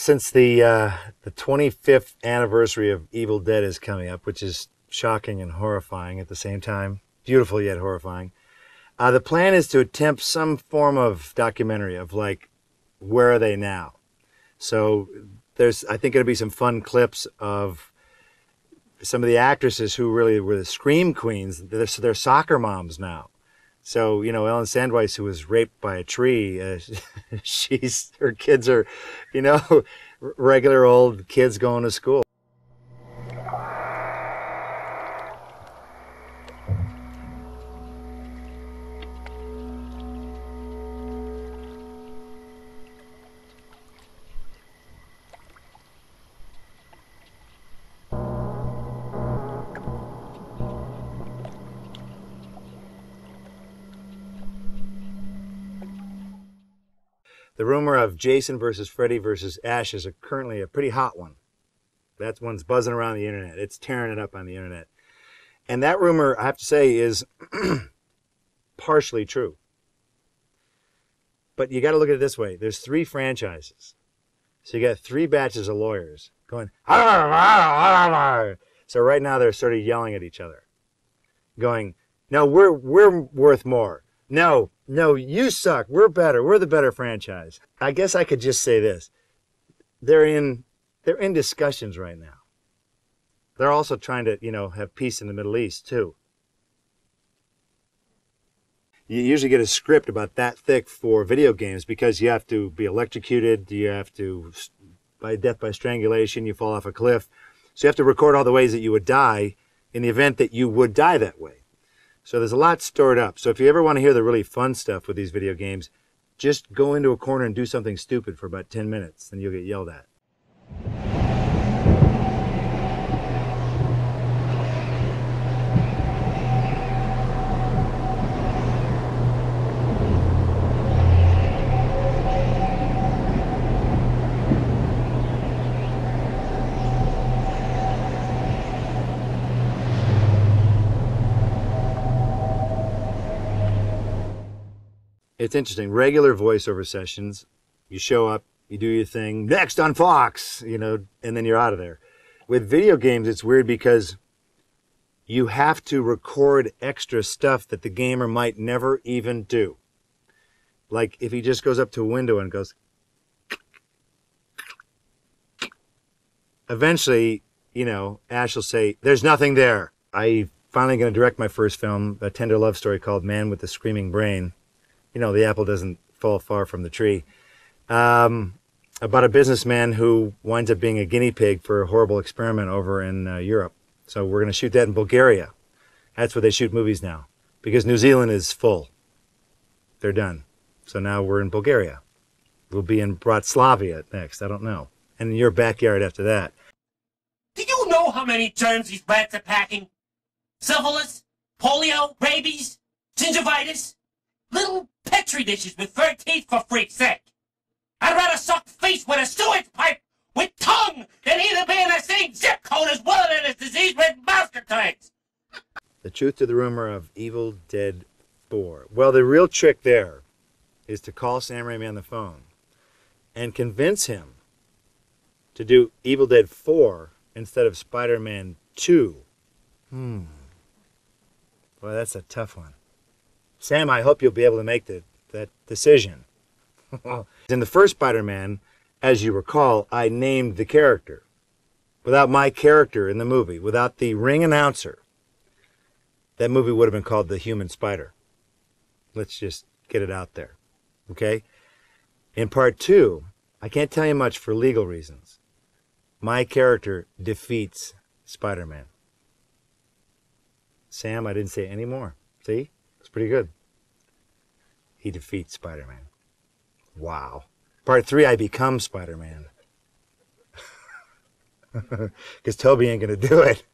since the 25th anniversary of Evil Dead is coming up, which is shocking and horrifying at the same time, beautiful yet horrifying, the plan is to attempt some form of documentary of, like, where are they now? So there's, I think, going to be some fun clips of some of the actresses who really were the scream queens. They're soccer moms now. So, you know, Ellen Sandweiss, who was raped by a tree, her kids are, you know, regular old kids going to school. The rumor of Jason versus Freddy versus Ash is currently a pretty hot one. That one's buzzing around the internet. It's tearing it up on the internet. And that rumor, I have to say, is partially true. But you got to look at it this way. There's 3 franchises. So you got 3 batches of lawyers going, "Arr, arr, arr." So right now they're sort of yelling at each other, going, no, we're worth more. No, you suck. We're better. We're the better franchise. I guess I could just say this. They're in discussions right now. They're also trying to, you know, have peace in the Middle East too. You usually get a script about that thick for video games because you have to be electrocuted, you have to, by death by strangulation, you fall off a cliff. So you have to record all the ways that you would die in the event that you would die that way. So there's a lot stored up. So if you ever want to hear the really fun stuff with these video games, just go into a corner and do something stupid for about 10 minutes, then you'll get yelled at. It's interesting. Regular voiceover sessions, you show up, you do your thing, next on Fox, you know, and then you're out of there. With video games, it's weird because you have to record extra stuff that the gamer might never even do. Like if he just goes up to a window and goes, eventually, you know, Ash will say, there's nothing there. I'm finally going to direct my first film, a tender love story called Man with the Screaming Brain. You know, the apple doesn't fall far from the tree. About a businessman who winds up being a guinea pig for a horrible experiment over in Europe. So we're going to shoot that in Bulgaria. That's where they shoot movies now. Because New Zealand is full. They're done. So now we're in Bulgaria. We'll be in Bratislava next. I don't know. And in your backyard after that. Do you know how many germs these rats are packing? Syphilis, polio, rabies, gingivitis? Little Petri dishes with fur teeth, for freak's sake. I'd rather suck face with a sewage pipe with tongue than either be in the same zip code as one of them as disease-ridden mouse contains. The truth to the rumor of Evil Dead 4. Well, the real trick there is to call Sam Raimi on the phone and convince him to do Evil Dead 4 instead of Spider-Man 2. Well, that's a tough one. Sam, I hope you'll be able to make that decision. In the first Spider-Man, as you recall, I named the character. Without my character in the movie, without the ring announcer, that movie would have been called The Human Spider. Let's just get it out there. Okay? In part 2, I can't tell you much for legal reasons. My character defeats Spider-Man. Sam, I didn't say any more. See? It's pretty good. He defeats Spider-Man. Wow. Part 3, I become Spider-Man. Because Toby ain't going to do it.